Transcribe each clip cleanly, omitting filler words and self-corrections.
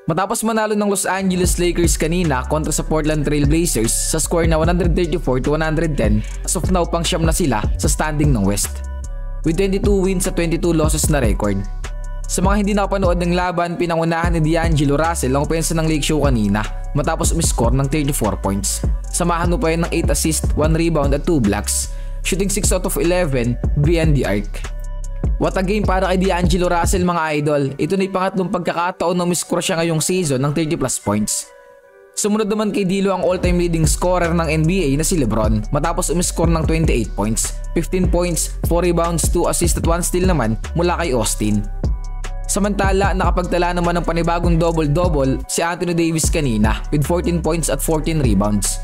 Matapos manalo ng Los Angeles Lakers kanina kontra sa Portland Trail Blazers sa score na 134-110, as of now pang siyam na sila sa standing ng West, with 22 wins at 22 losses na record. Sa mga hindi nakapanood ng laban, pinangunahan ni D'Angelo Russell ang opensa ng Lake Show kanina matapos umiscore ng 34 points. Samahan mo pa yun ng 8 assists, 1 rebound at 2 blocks, shooting 6 out of 11 beyond the arc. What a game para kay D'Angelo Russell mga idol. Ito na yung pangatlong pagkakataon na umiscore siya ngayong season ng 30 plus points. Sumunod naman kay D'Lo ang all-time leading scorer ng NBA na si LeBron matapos umiscore ng 28 points, 15 points, 4 rebounds, 2 assists at 1 steal naman mula kay Austin. Samantala, nakapagtala naman ng panibagong double-double si Anthony Davis kanina with 14 points at 14 rebounds.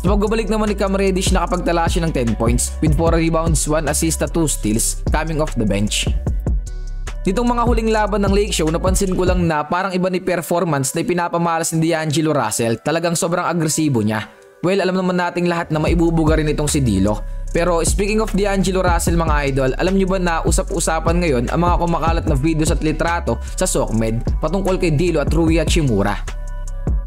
Sa pagbabalik naman ni Cam Reddish, nakapagtala siya ng 10 points with 4 rebounds, 1 assist at 2 steals coming off the bench. Ditong mga huling laban ng Lake Show, napansin ko lang na parang iba ni performance na ipinapamalas ni D'Angelo Russell. Talagang sobrang agresibo niya. Well, alam naman nating lahat na maibubuga rin itong si D'Lo. Pero speaking of D'Angelo Russell mga idol, alam nyo ba na usap-usapan ngayon ang mga kumakalat na videos at litrato sa SOCMED patungkol kay D'Lo at Rui Hachimura?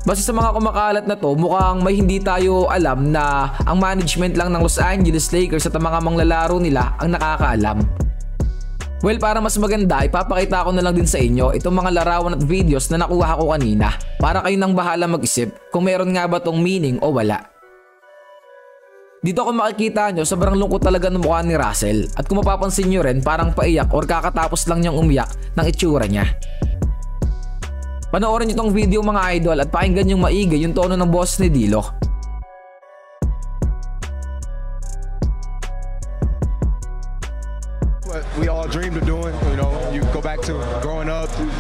Basta sa mga kumakalat na to, mukhang may hindi tayo alam na ang management lang ng Los Angeles Lakers at ang mga manglalaro nila ang nakakaalam. Well, para mas maganda, ipapakita ko na lang din sa inyo itong mga larawan at videos na nakuha ko kanina para kayo nang bahala mag-isip kung meron nga ba tong meaning o wala. Dito kung makikita nyo, sobrang lungkot talaga ng mukha ni Russell at kung mapapansin nyo rin parang paiyak or kakatapos lang niyang umiyak ng itsura niya. Panoorin nyo tong video mga idol at pakinggan yung maigi yung tono ng boss ni D'Lo. What we all dreamed of doing, you know, you go back to growing up, you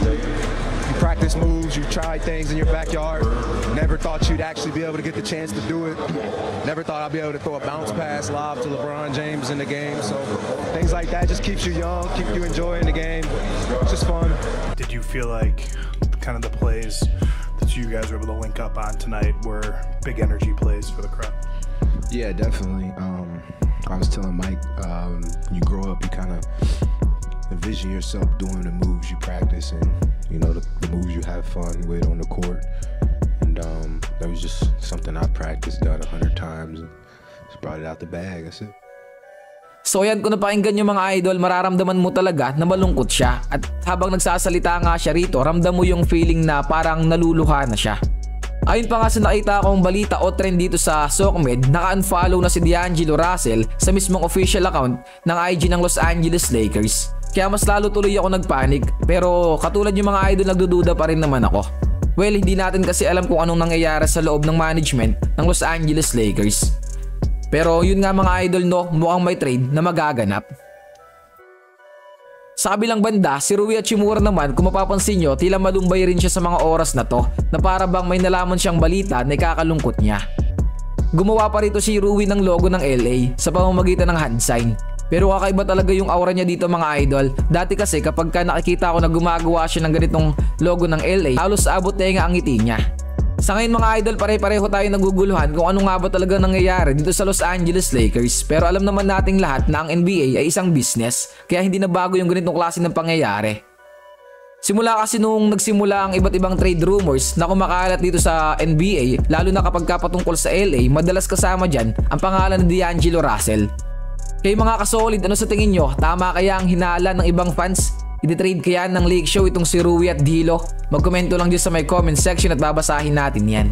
practice moves, you try things in your backyard. Never thought you'd actually be able to get the chance to do it. Never thought I'd be able to throw a bounce pass live to LeBron James in the game. So things like that just keeps you young, keep you enjoying the game. It's just fun. Did you feel like kind of the plays that you guys were able to link up on tonight were big energy plays for the crowd? Yeah, definitely. I was telling Mike, you grow up, you kind of envision yourself doing the moves you practice and, you know, the moves you have fun with on the court. And that was just something I practiced, done 100 times, and just brought it out the bag. That's it. So ayan, kung napakinggan nyo mga idol, mararamdaman mo talaga na malungkot siya. At habang nagsasalita nga siya rito, ramdam mo yung feeling na parang naluluha na siya. Ayun pa nga sa nakita kong balita o trend dito sa SOCMED, naka-unfollow na si D'Angelo Russell sa mismong official account ng IG ng Los Angeles Lakers. Kaya mas lalo tuloy ako nagpanik, pero katulad yung mga idol nagdududa pa rin naman ako. Well, hindi natin kasi alam kung anong nangyayari sa loob ng management ng Los Angeles Lakers. Pero yun nga mga idol no, mukhang may trade na magaganap. Sa kabilang banda, si Rui Hachimura naman, kung mapapansin nyo, tila malumbay rin siya sa mga oras na to na para bang may nalaman siyang balita na ikakalungkot niya. Gumawa pa rito si Rui ng logo ng LA sa pamamagitan ng hand sign. Pero kakaiba talaga yung aura niya dito mga idol. Dati kasi kapag ka nakikita ko na gumagawa siya ng ganitong logo ng LA, halos abot tenga ang ngiti niya. Sa ngayon mga idol, pare-pareho tayo naguguluhan kung ano nga ba talaga nangyayari dito sa Los Angeles Lakers. Pero alam naman nating lahat na ang NBA ay isang business, kaya hindi na bago yung ganitong klase ng pangyayari. Simula kasi nung nagsimula ang iba't ibang trade rumors na kumakalat dito sa NBA, lalo na kapag patungkol sa LA, madalas kasama dyan ang pangalan ni D'Angelo Russell. Kaya mga kasolid, ano sa tingin nyo? Tama kaya ang hinala ng ibang fans? I-trade kaya ng Lake Show itong si Rui at D'Lo? Magkomento lang dyan sa may comment section at babasahin natin yan.